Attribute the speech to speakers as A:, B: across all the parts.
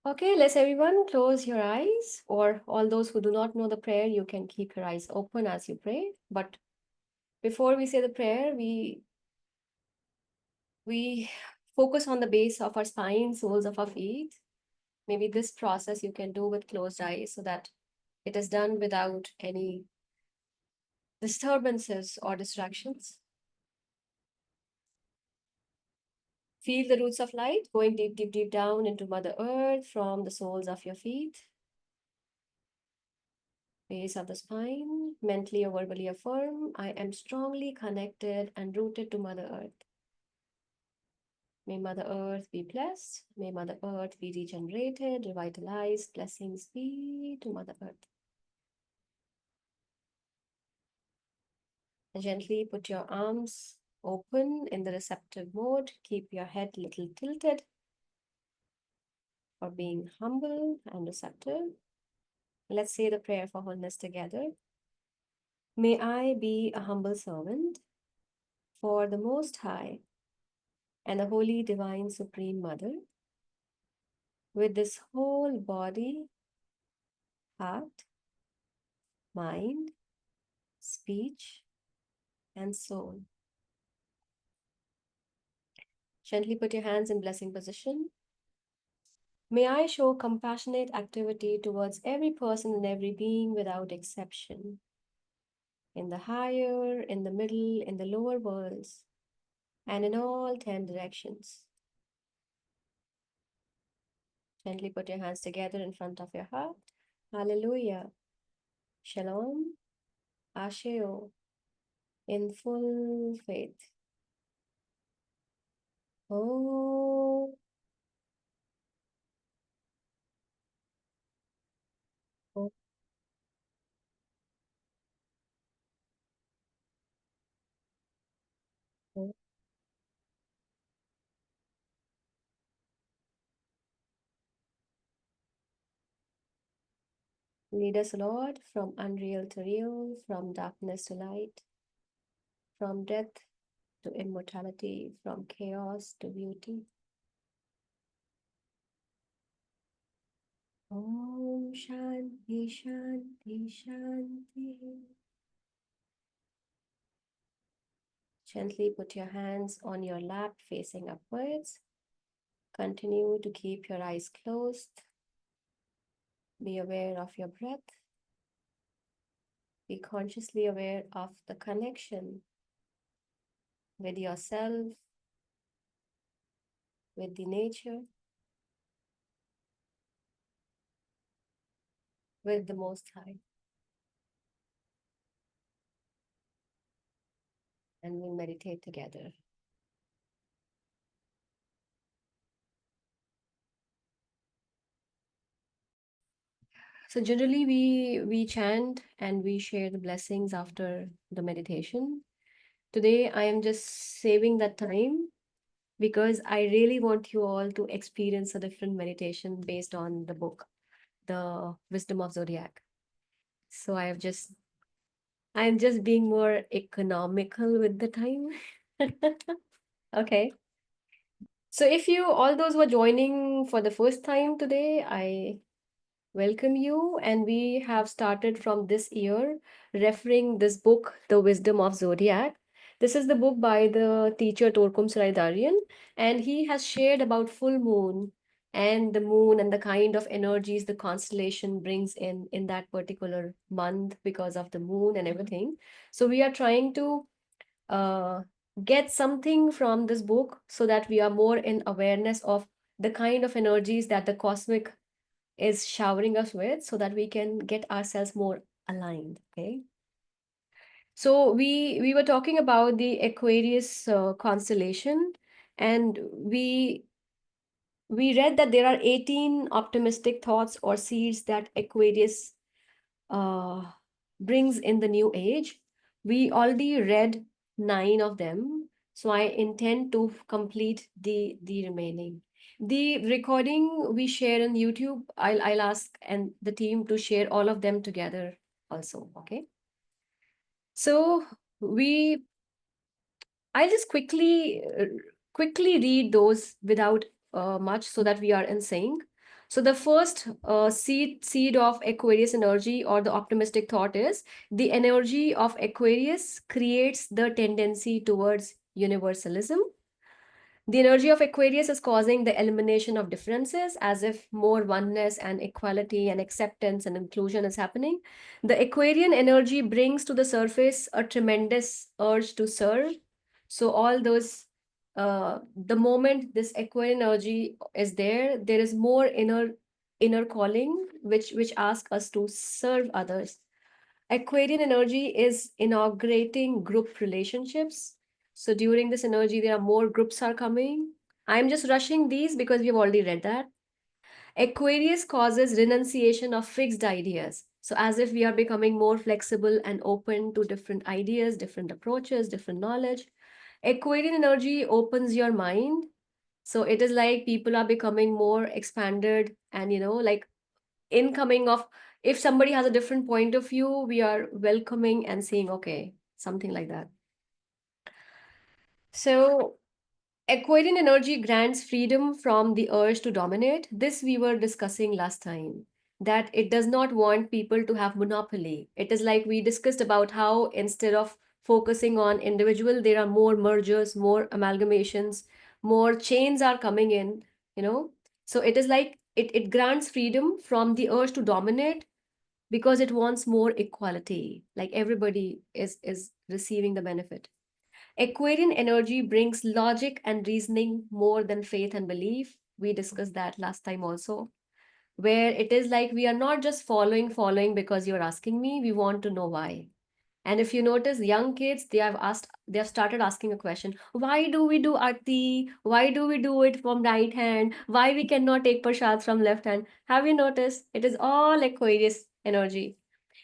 A: Okay, let's everyone close your eyes, or all those who do not know the prayer, you can keep your eyes open as you pray. But before we say the prayer, we focus on the base of our spine, soles of our feet. Maybe this process you can do with closed eyes so that it is done without any disturbances or distractions. Feel the roots of light going deep, deep, deep down into Mother Earth from the soles of your feet, base of the spine. Mentally or verbally affirm, I am strongly connected and rooted to Mother Earth. May Mother Earth be blessed. May Mother Earth be regenerated, revitalized. Blessings be to Mother Earth. And gently put your arms open in the receptive mode. Keep your head a little tilted for being humble and receptive. Let's say the prayer for wholeness together. May I be a humble servant for the Most High and the Holy Divine Supreme Mother with this whole body, heart, mind, speech, and soul. Gently put your hands in blessing position. May I show compassionate activity towards every person and every being without exception, in the higher, in the middle, in the lower worlds, and in all 10 directions. Gently put your hands together in front of your heart. Hallelujah. Shalom. Asheo. In full faith. Oh, oh, oh. Lead us, Lord, from unreal to real, from darkness to light, from death to immortality, from chaos to beauty. Om Shanti Shanti Shanti. Gently put your hands on your lap facing upwards. Continue to keep your eyes closed. Be aware of your breath. Be consciously aware of the connection with yourself, with the nature, with the Most High. And we'll meditate together. So generally we chant and we share the blessings after the meditation. Today I am just saving that time because I really want you all to experience a different meditation based on the book, The Wisdom of Zodiac. So I'm just being more economical with the time. Okay. So if you all those who are joining for the first time today, I welcome you. And we have started from this year referring this book, The Wisdom of Zodiac. This is the book by the teacher Torkum Saraydarian, and he has shared about full moon and the moon and the kind of energies the constellation brings in that particular month because of the moon and everything. So we are trying to uh, get something from this book so that we are more in awareness of the kind of energies that the cosmic is showering us with so that we can get ourselves more aligned. Okay, so we were talking about the Aquarius constellation, and we read that there are 18 optimistic thoughts or seeds that Aquarius uh, brings in the new age. We already read 9 of them, so I intend to complete the remaining. The recording we share on YouTube, I'll ask and the team to share all of them together also. Okay. So we I'll just quickly read those without much so that we are in sync. So the first seed of Aquarius energy or the optimistic thought is the energy of Aquarius creates the tendency towards universalism. The energy of Aquarius is causing the elimination of differences, as if more oneness and equality and acceptance and inclusion is happening. The Aquarian energy brings to the surface a tremendous urge to serve. So all those, the moment this Aquarian energy is there, there is more inner calling, which asks us to serve others. Aquarian energy is inaugurating group relationships. So during this energy, there are more groups are coming. I'm just rushing these because we've already read that. Aquarius causes renunciation of fixed ideas. So as if we are becoming more flexible and open to different ideas, different approaches, different knowledge. Aquarian energy opens your mind. So it is like people are becoming more expanded and, like incoming of, if somebody has a different point of view, we are welcoming and saying okay, something like that. So Aquarian energy grants freedom from the urge to dominate. This we were discussing last time, that it does not want people to have monopoly. It is like we discussed about how instead of focusing on individual, there are more mergers, more amalgamations, more chains are coming in, you know. So it is like it grants freedom from the urge to dominate because it wants more equality, like everybody is receiving the benefit. Aquarian energy brings logic and reasoning more than faith and belief. We discussed that last time also, where it is like we are not just following because you're asking me, we want to know why. And if you notice, young kids, they have started asking a question: why do we do arti? Why do we do it from right hand? Why we cannot take prasad from left hand? Have you noticed? It is all Aquarius energy.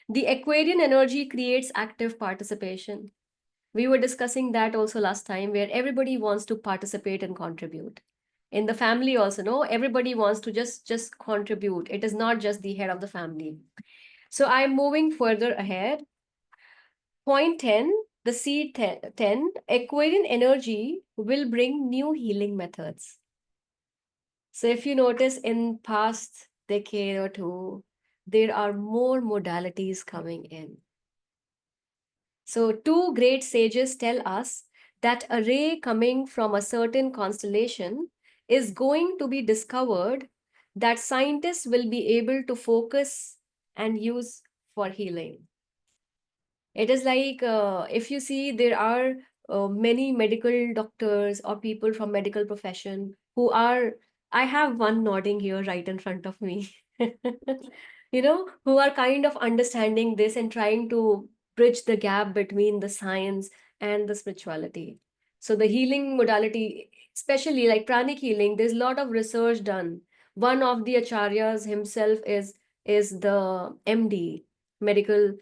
A: The Aquarian energy creates active participation. We were discussing that also last time, where everybody wants to participate and contribute. In the family also, no, everybody wants to just contribute. It is not just the head of the family. So I'm moving further ahead. Point 10, the seed 10, Aquarian energy will bring new healing methods. So if you notice in past decade or two, there are more modalities coming in. So two great sages tell us that a ray coming from a certain constellation is going to be discovered that scientists will be able to focus and use for healing. It is like if you see, there are many medical doctors or people from medical profession who are, I have one nodding here right in front of me, who are kind of understanding this and trying to bridge the gap between the science and the spirituality. So the healing modality, especially like pranic healing, there's a lot of research done. One of the acharyas himself is the MD, medical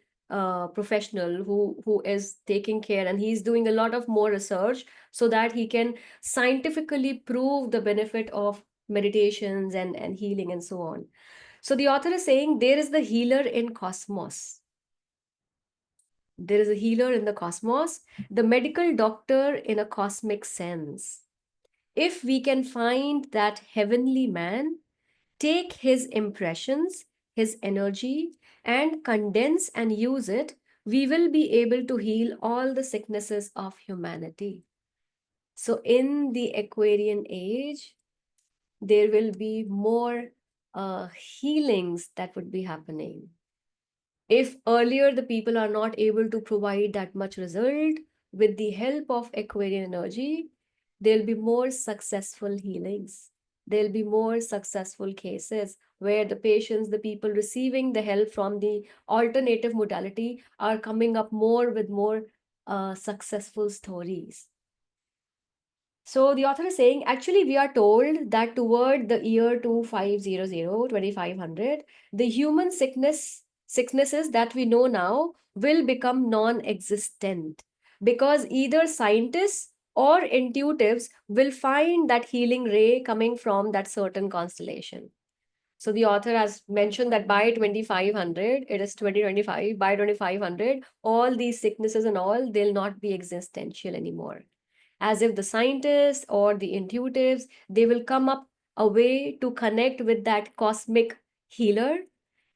A: professional who is taking care, and he's doing a lot of more research so that he can scientifically prove the benefit of meditations and healing and so on. So the author is saying there is the healer in cosmos. There is a healer in the cosmos, the medical doctor in a cosmic sense. If we can find that heavenly man, take his impressions, his energy, and condense and use it, we will be able to heal all the sicknesses of humanity. So, in the Aquarian age, there will be more healings that would be happening. If earlier the people are not able to provide that much result, with the help of Aquarian energy, there'll be more successful healings. There'll be more successful cases where the patients, the people receiving the help from the alternative modality are coming up more with more successful stories. So the author is saying, actually, we are told that toward the year 2500, 2500, the human sicknesses that we know now will become non-existent because either scientists or intuitives will find that healing ray coming from that certain constellation. So the author has mentioned that by 2500, it is 2025, by 2500, all these sicknesses and all, they'll not be existential anymore, as if the scientists or the intuitives, they will come up a way to connect with that cosmic healer,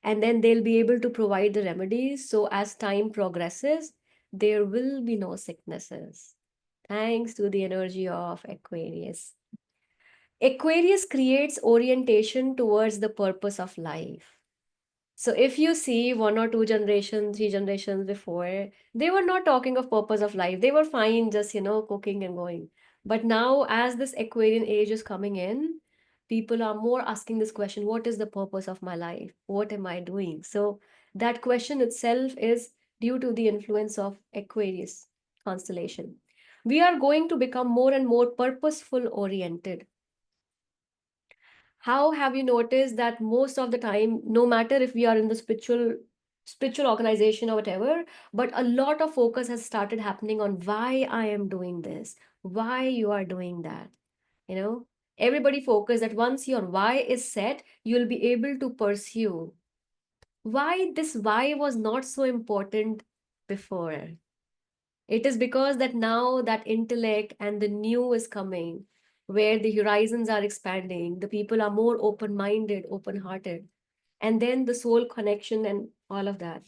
A: and then they'll be able to provide the remedies. So as time progresses, there will be no sicknesses. Thanks to the energy of Aquarius. Aquarius creates orientation towards the purpose of life. So if you see one or two generations, three generations before, they were not talking of purpose of life. They were fine just, cooking and going. But now, as this Aquarian age is coming in, people are more asking this question, what is the purpose of my life? What am I doing? So that question itself is due to the influence of Aquarius constellation. We are going to become more and more purposeful oriented. How have you noticed that most of the time, no matter if we are in the spiritual organization or whatever, but a lot of focus has started happening on why I am doing this, why you are doing that, you know? Everybody focus that once your why is set, you'll be able to pursue. Why this why was not so important before? It is because that now that intellect and the new is coming, where the horizons are expanding, the people are more open-minded, open-hearted, and then the soul connection and all of that.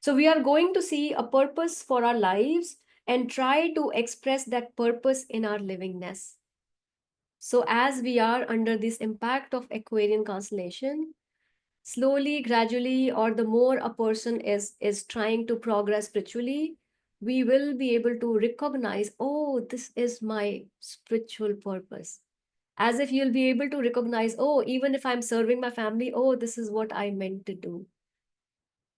A: So we are going to see a purpose for our lives and try to express that purpose in our livingness. So as we are under this impact of Aquarian constellation, slowly, gradually, or the more a person is trying to progress spiritually, we will be able to recognize, oh, this is my spiritual purpose. As if you'll be able to recognize, oh, even if I'm serving my family, oh, this is what I meant to do.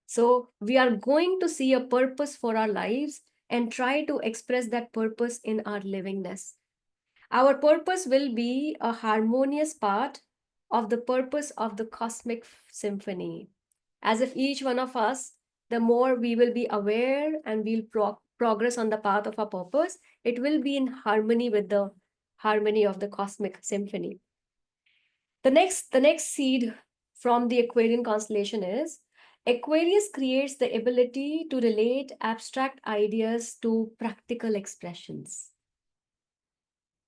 A: So we are going to see a purpose for our lives and try to express that purpose in our livingness. Our purpose will be a harmonious part of the purpose of the cosmic symphony. As if each one of us, the more we will be aware and we'll progress on the path of our purpose, it will be in harmony with the harmony of the cosmic symphony. The next seed from the Aquarian constellation is Aquarius creates the ability to relate abstract ideas to practical expressions.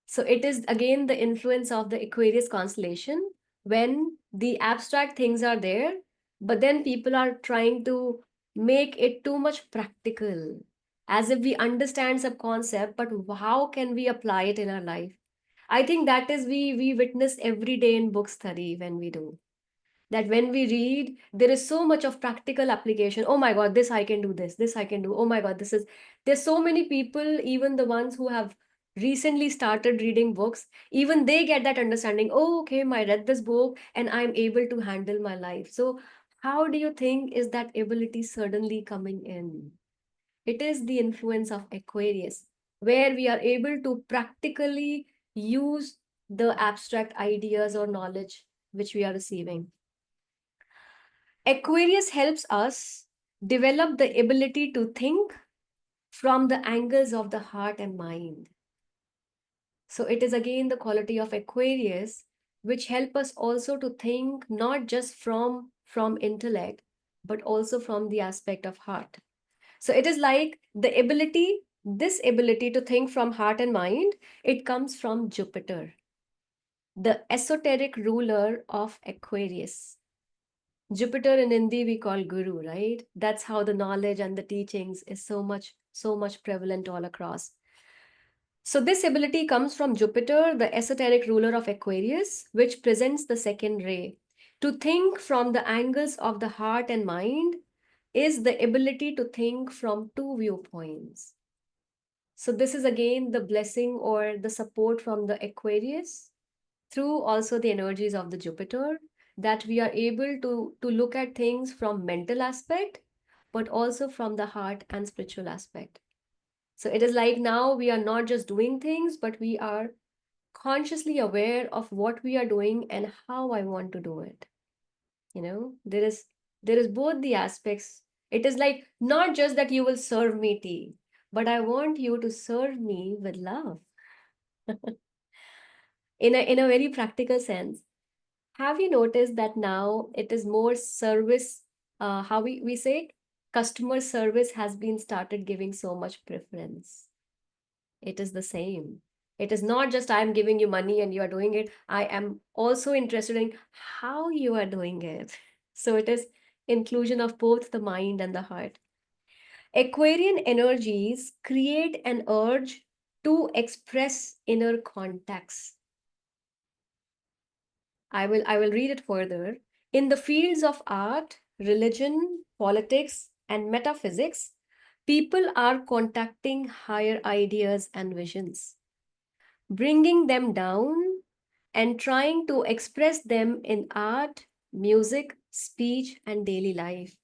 A: So it is again the influence of the Aquarius constellation when the abstract things are there, but then people are trying to make it too much practical, as if we understand some concept, but how can we apply it in our life? I think that is we witness every day in book study when we do that. When we read, there is so much of practical application. Oh my god, this I can do, this I can do. Oh my god, this is, there's so many people, even the ones who have recently started reading books, even they get that understanding. Oh, okay, I read this book and I'm able to handle my life. So how do you think is that ability suddenly coming in? It is the influence of Aquarius, where we are able to practically use the abstract ideas or knowledge which we are receiving. Aquarius helps us develop the ability to think from the angles of the heart and mind. So it is again the quality of Aquarius which help us also to think not just from intellect, but also from the aspect of heart. So it is like the ability, this ability to think from heart and mind, it comes from Jupiter, the esoteric ruler of Aquarius. Jupiter in Hindi we call Guru, right? That's how the knowledge and the teachings is so much prevalent all across. So this ability comes from Jupiter, the esoteric ruler of Aquarius, which presents the second ray. To think from the angles of the heart and mind is the ability to think from two viewpoints. So this is again the blessing or the support from the Aquarius through also the energies of the Jupiter, that we are able to look at things from mental aspect, but also from the heart and spiritual aspect. So it is like now we are not just doing things, but we are consciously aware of what we are doing and how I want to do it. There is both the aspects. It is like not just that you will serve me tea, but I want you to serve me with love in a very practical sense. Have you noticed that now it is more service, how we say it? Customer service has been started giving so much preference. It is the same. It is not just I am giving you money and you are doing it. I am also interested in how you are doing it. So it is inclusion of both the mind and the heart. Aquarian energies create an urge to express inner contacts. I will read it further. In the fields of art, religion, politics, and metaphysics, people are contacting higher ideas and visions, bringing them down and trying to express them in art, music, speech, and daily life.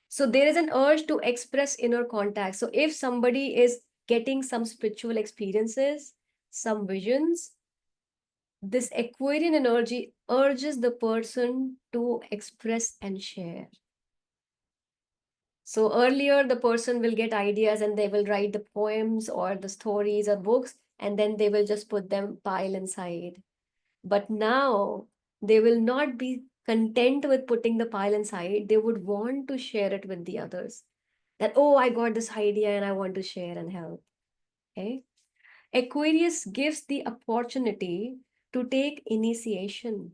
A: So there is an urge to express inner contact. So if somebody is getting some spiritual experiences, some visions, this Aquarian energy urges the person to express and share. So earlier, the person will get ideas and they will write the poems or the stories or books, and then they will just put them pile inside. But now they will not be content with putting the pile inside. They would want to share it with the others. That, oh, I got this idea and I want to share and help. Okay. Aquarius gives the opportunity to take initiation.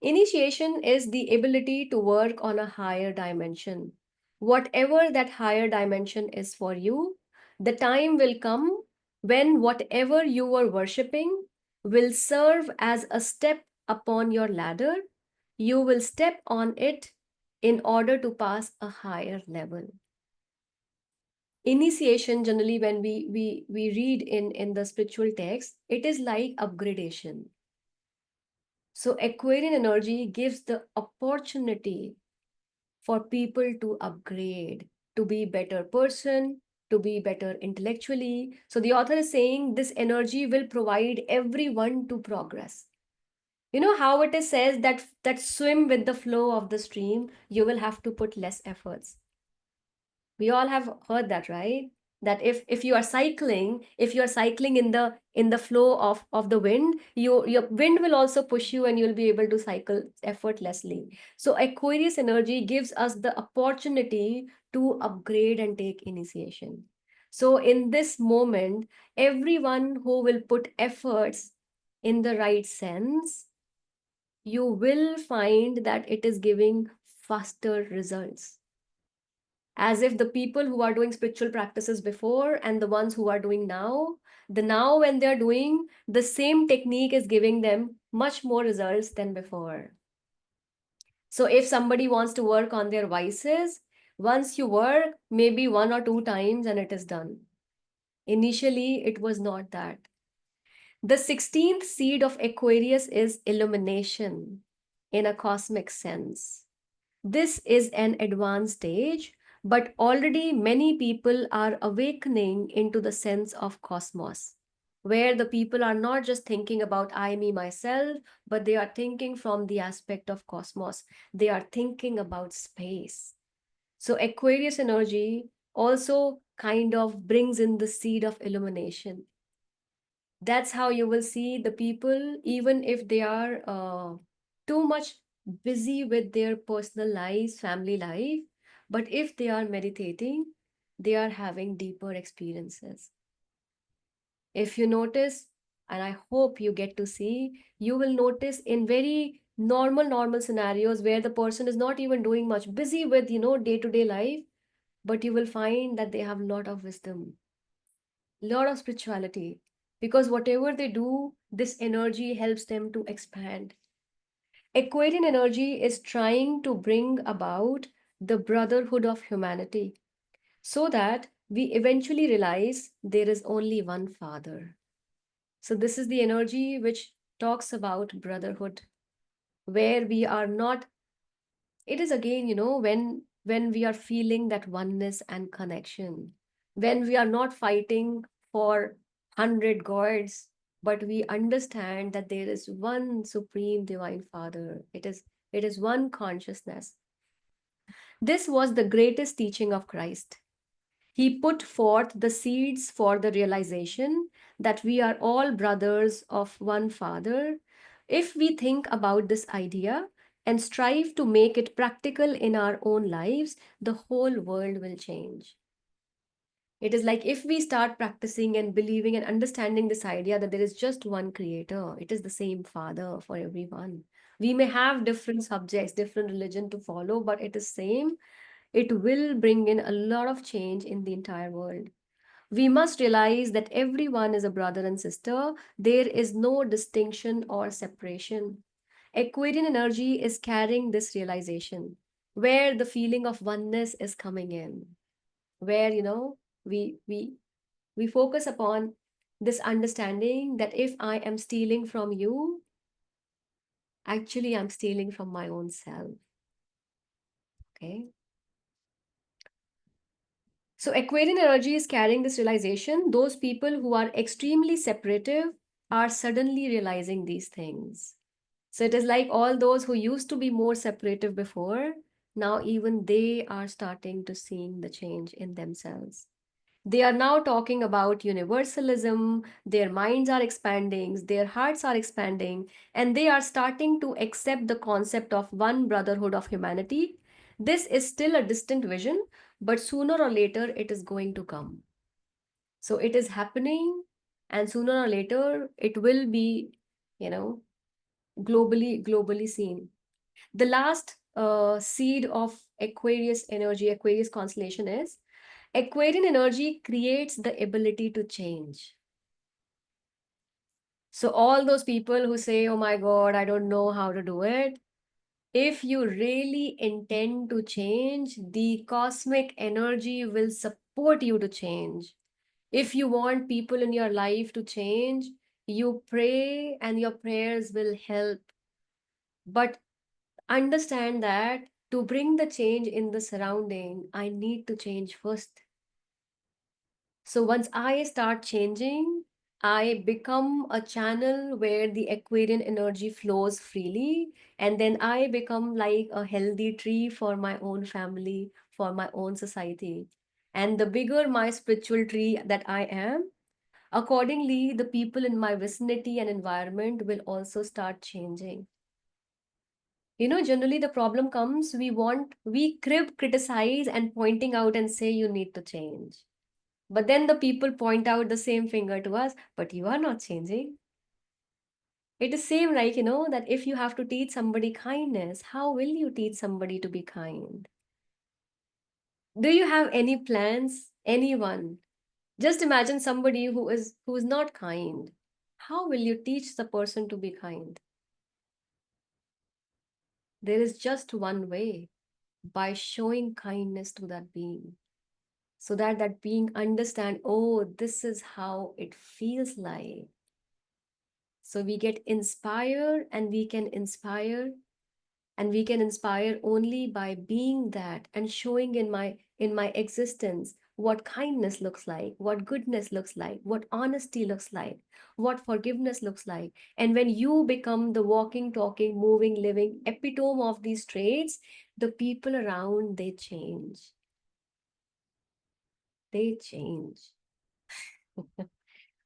A: Initiation is the ability to work on a higher dimension. Whatever that higher dimension is for you, the time will come when whatever you were worshipping will serve as a step upon your ladder. You will step on it in order to pass a higher level. Initiation, generally, when we read in the spiritual text, it is like upgradation. So Aquarian energy gives the opportunity for people to upgrade, to be better person, to be better intellectually. So the author is saying this energy will provide everyone to progress. You know how it is says that swim with the flow of the stream, you will have to put less efforts. We all have heard that, right? That if you are cycling, if you are cycling in the flow of the wind, your wind will also push you and you'll be able to cycle effortlessly. So Aquarius energy gives us the opportunity to upgrade and take initiation. So in this moment, everyone who will put efforts in the right sense, you will find that it is giving faster results, as if the people who are doing spiritual practices before and the ones who are doing now, the now when they're doing the same technique is giving them much more results than before. So if somebody wants to work on their vices, once you work maybe one or two times and it is done. Initially it was not that. The 16th seed of Aquarius is illumination in a cosmic sense. This is an advanced stage, but already many people are awakening into the sense of cosmos, where the people are not just thinking about I, me, myself, but they are thinking from the aspect of cosmos. They are thinking about space. So Aquarius energy also kind of brings in the seed of illumination. That's how you will see the people, even if they are too much busy with their personal lives, family life, but if they are meditating, they are having deeper experiences. If you notice, and I hope you get to see, you will notice in very normal scenarios where the person is not even doing much, busy with, day-to-day life, but you will find that they have a lot of wisdom, lot of spirituality, because whatever they do, this energy helps them to expand. Aquarian energy is trying to bring about the brotherhood of humanity so that we eventually realize there is only one father. So this is the energy which talks about brotherhood, where we are not, it is again, when we are feeling that oneness and connection, when we are not fighting for 100 gods, but we understand that there is one supreme divine father. It is one consciousness. This was the greatest teaching of Christ. He put forth the seeds for the realization that we are all brothers of one Father. If we think about this idea and strive to make it practical in our own lives, the whole world will change. It is like if we start practicing and believing and understanding this idea that there is just one creator, it is the same father for everyone. We may have different subjects, different religion to follow, but it is same. It will bring in a lot of change in the entire world. We must realize that everyone is a brother and sister. There is no distinction or separation. Aquarian energy is carrying this realization where the feeling of oneness is coming in, where, we focus upon this understanding that if I am stealing from you, actually I'm stealing from my own self. Okay. So Aquarian energy is carrying this realization. Those people who are extremely separative are suddenly realizing these things. So it is like all those who used to be more separative before, now even they are starting to seeing the change in themselves. They are now talking about universalism, their minds are expanding, their hearts are expanding, and they are starting to accept the concept of one brotherhood of humanity. This is still a distant vision, but sooner or later it is going to come. So it is happening, and sooner or later it will be, you know, globally seen. The last seed of Aquarius energy, Aquarius constellation is Aquarian energy creates the ability to change. So all those people who say, oh my God, I don't know how to do it. If you really intend to change, the cosmic energy will support you to change. If you want people in your life to change, you pray and your prayers will help. But understand that to bring the change in the surrounding, I need to change first. So once I start changing, I become a channel where the Aquarian energy flows freely. And then I become like a healthy tree for my own family, for my own society. And the bigger my spiritual tree that I am, accordingly, the people in my vicinity and environment will also start changing. Generally the problem comes, we criticize and pointing out and say you need to change. But then the people point out the same finger to us, but you are not changing. It is same like, that if you have to teach somebody kindness, how will you teach somebody to be kind? Do you have any plans? Anyone? Just imagine somebody who is not kind. How will you teach the person to be kind? There is just one way, by showing kindness to that being, so that that being understand, oh, this is how it feels like. So we get inspired, and we can inspire only by being that and showing in my existence what kindness looks like, what goodness looks like, what honesty looks like, what forgiveness looks like. And when you become the walking, talking, moving, living epitome of these traits, the people around, they change. They change.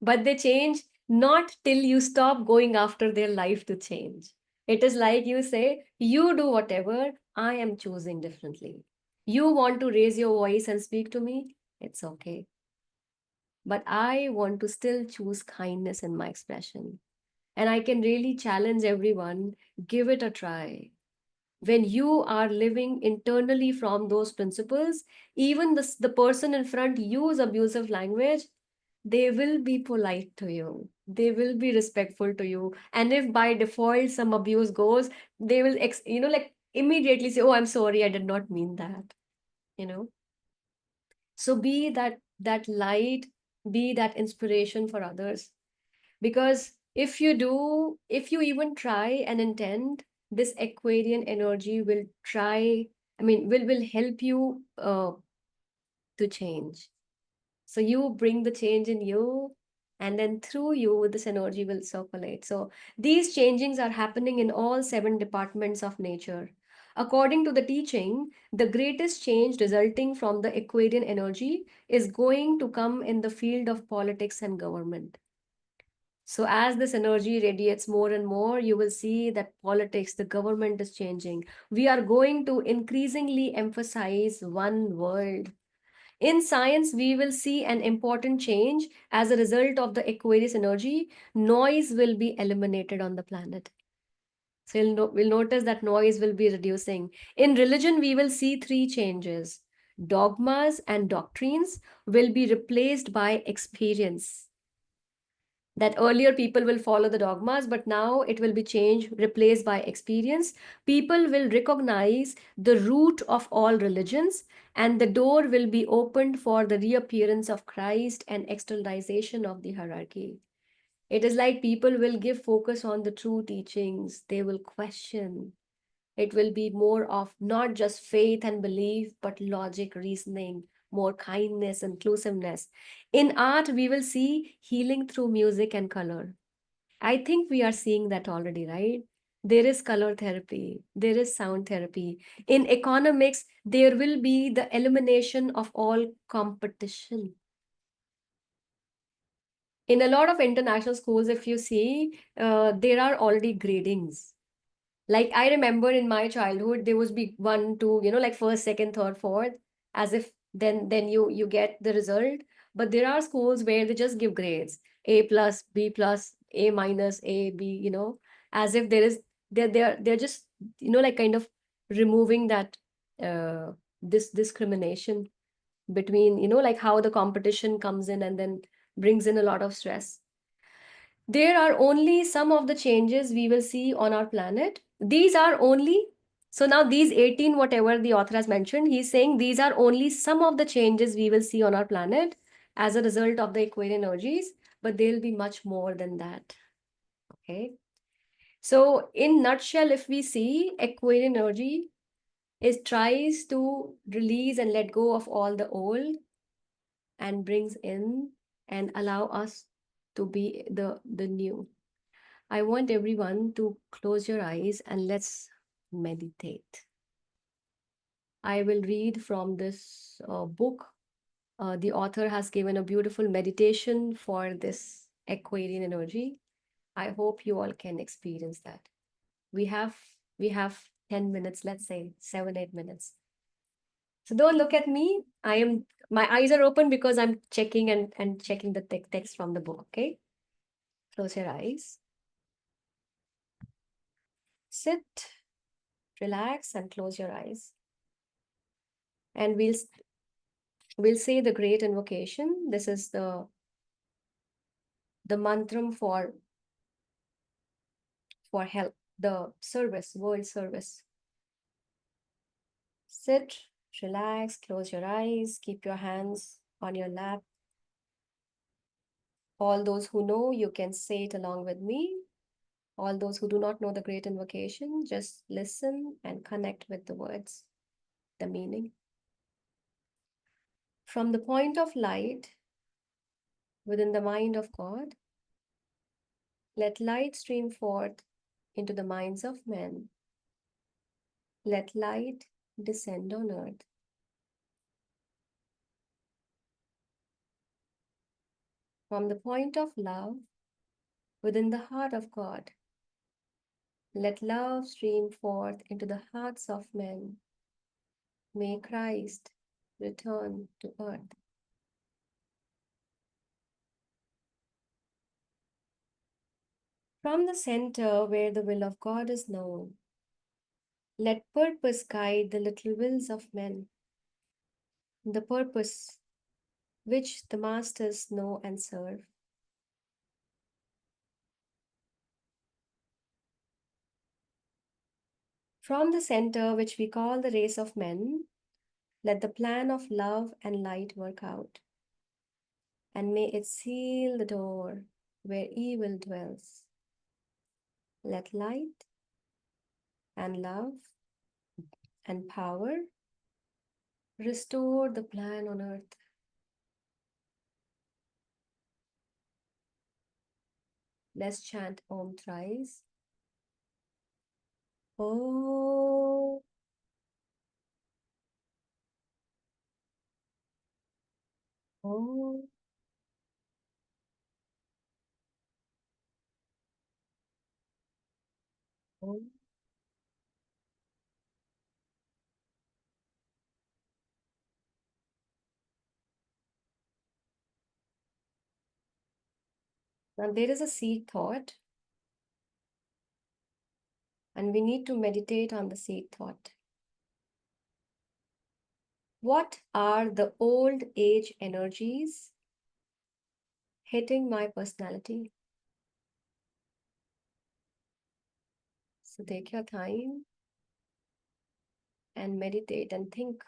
A: But they change not till you stop going after their life to change. It is like you say, you do whatever, I am choosing differently. You want to raise your voice and speak to me, it's okay. But I want to still choose kindness in my expression. And I can really challenge everyone, give it a try. When you are living internally from those principles, even the person in front use abusive language, they will be polite to you. They will be respectful to you. And if by default some abuse goes, they will, like immediately say, oh, I'm sorry, I did not mean that, you know. So be that light, be that inspiration for others. Because if you even try and intend, this Aquarian energy will try, will help you to change. So you bring the change in you, and then through you, this energy will circulate. So these changings are happening in all seven departments of nature. According to the teaching, the greatest change resulting from the Aquarian energy is going to come in the field of politics and government. So as this energy radiates more and more, you will see that politics, the government is changing. We are going to increasingly emphasize one world. In science, we will see an important change as a result of the Aquarius energy. Noise will be eliminated on the planet. So we'll notice that noise will be reducing. In religion, we will see three changes. Dogmas and doctrines will be replaced by experience. That earlier people will follow the dogmas, but now it will be changed, replaced by experience. People will recognize the root of all religions, and the door will be opened for the reappearance of Christ and externalization of the hierarchy. It is like people will give focus on the true teachings, they will question. It will be more of not just faith and belief, but logic, reasoning, more kindness, inclusiveness. In art, we will see healing through music and color. I think we are seeing that already, right? There is color therapy, there is sound therapy. In economics, there will be the elimination of all competition. In a lot of international schools, if you see, there are already gradings. Like I remember in my childhood, there was be one, two, like first, second, third, fourth, as if then you get the result. But there are schools where they just give grades, A plus, B plus, A minus, A, B, as if there is they're just, like kind of removing that this discrimination between, like how the competition comes in and then brings in a lot of stress. There are only some of the changes we will see on our planet. These are only, so now these 18, whatever the author has mentioned, he's saying these are only some of the changes we will see on our planet as a result of the Aquarian energies, but there'll be much more than that. Okay. So in nutshell, if we see Aquarian energy, it tries to release and let go of all the old and brings in and allow us to be the new. I want everyone to close your eyes and let's meditate. I will read from this book. The author has given a beautiful meditation for this Aquarian energy. I hope you all can experience that. We have we have 10 minutes, let's say 7, 8 minutes. So don't look at me. My eyes are open because I'm checking and checking the text from the book. Okay. Close your eyes. Sit, relax, and close your eyes. And we'll say the great invocation. This is the mantram for help, the service, world service. Sit, relax, close your eyes, keep your hands on your lap. All those who know, you can say it along with me. All those who do not know the great invocation, just listen and connect with the words, the meaning. From the point of light within the mind of God, let light stream forth into the minds of men. Let light descend on earth. From the point of love within the heart of God, let love stream forth into the hearts of men. May Christ return to earth. From the center where the will of God is known, let purpose guide the little wills of men, the purpose which the masters know and serve. From the center which we call the race of men, let the plan of love and light work out, and may it seal the door where evil dwells. Let light and love and power restore the plan on earth. Let's chant Om thrice. Om, Om, Om. Now, there is a seed thought, and we need to meditate on the seed thought. What are the old age energies hitting my personality? So take your time and meditate and think.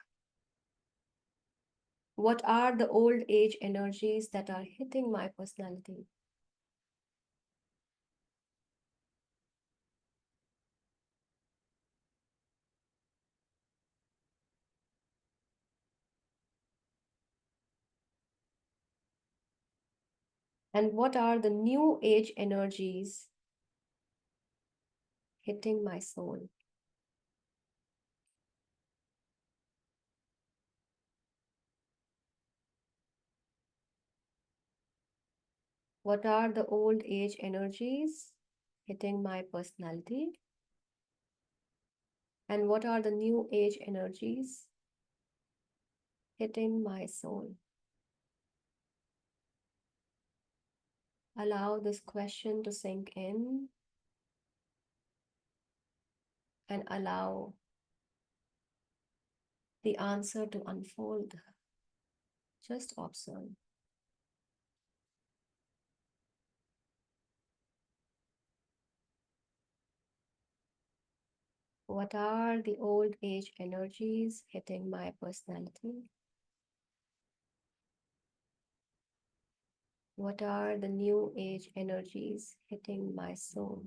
A: What are the old age energies that are hitting my personality? And what are the new age energies hitting my soul? What are the old age energies hitting my personality? And what are the new age energies hitting my soul? Allow this question to sink in and allow the answer to unfold. Just observe. What are the old age energies hitting my personality? What are the new age energies hitting my soul?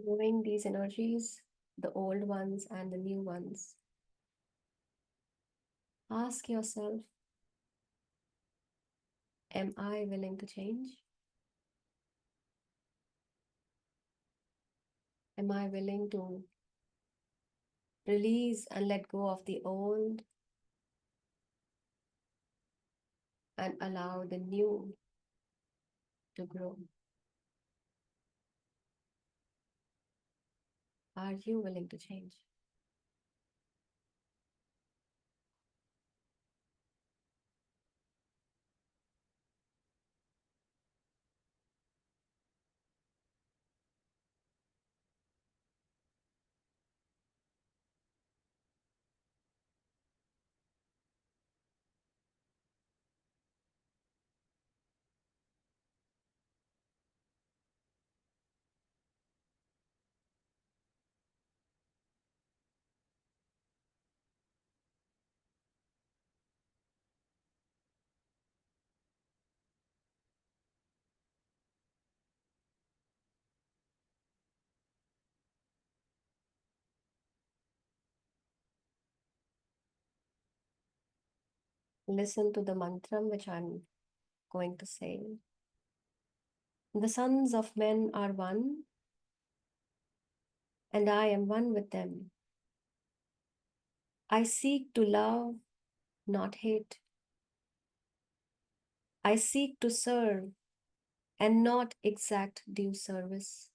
A: Knowing these energies, the old ones and the new ones, ask yourself, am I willing to change? Am I willing to release and let go of the old and allow the new to grow? Are you willing to change? Listen to the mantra which I'm going to say. The sons of men are one, and I am one with them. I seek to love, not hate. I seek to serve and not exact due service.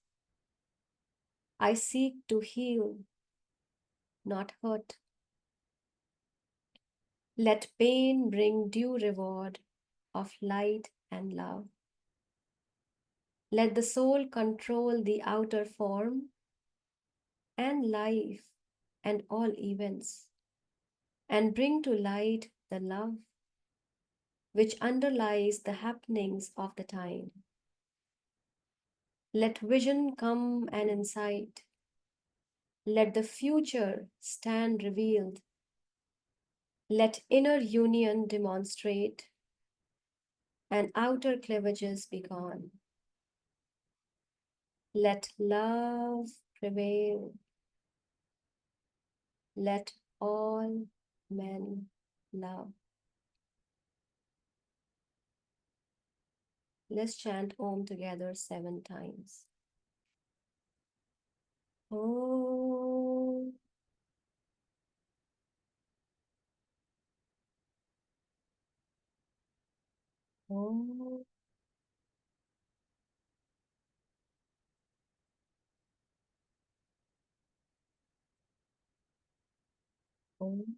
A: I seek to heal, not hurt. Let pain bring due reward of light and love. Let the soul control the outer form and life and all events, and bring to light the love which underlies the happenings of the time. Let vision come and insight. Let the future stand revealed. Let inner union demonstrate and outer cleavages be gone. Let love prevail. Let all men love. Let's chant Om together 7 times. Om. Om. Om.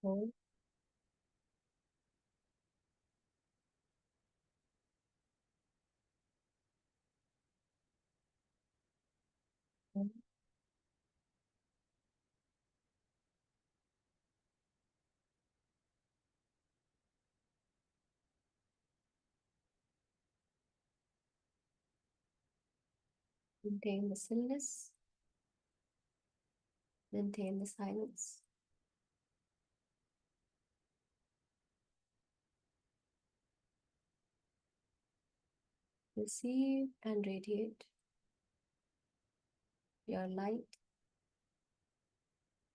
A: Om. Om. Maintain the stillness. Maintain the silence. Receive and radiate your light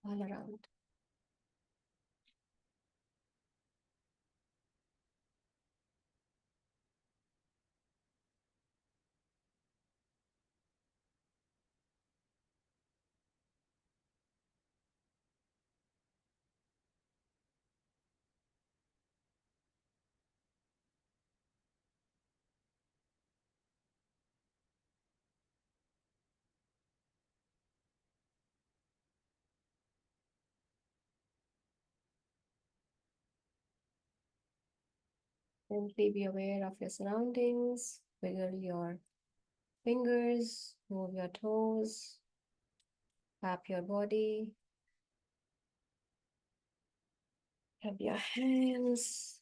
A: all around. Gently be aware of your surroundings. Wiggle your fingers, move your toes, tap your body, rub your hands.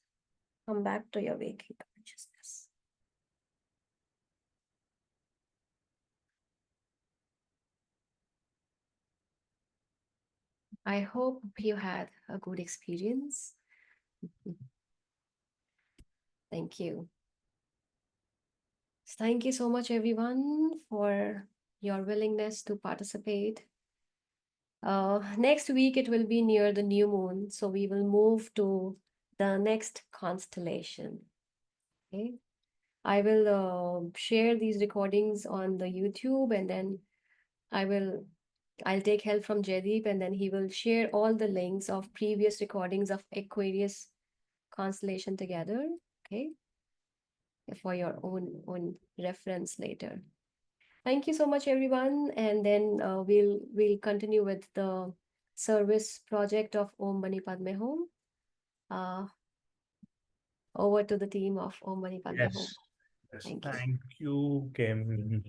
A: Come back to your waking consciousness. I hope you had a good experience. Thank you. Thank you so much, everyone, for your willingness to participate. Next week, it will be near the new moon, so we will move to the next constellation. Okay. I will share these recordings on the YouTube, and then I'll take help from Jaideep, and then he will share all the links of previous recordings of Aquarius constellation together. Okay, for your own reference later. Thank you so much, everyone, and then we'll continue with the service project of Om Mani Padme Hum. Uh, Over to the team of Om Mani Padme Hum.
B: Yes. Yes.
A: Thank you.
B: Thank you, Kim.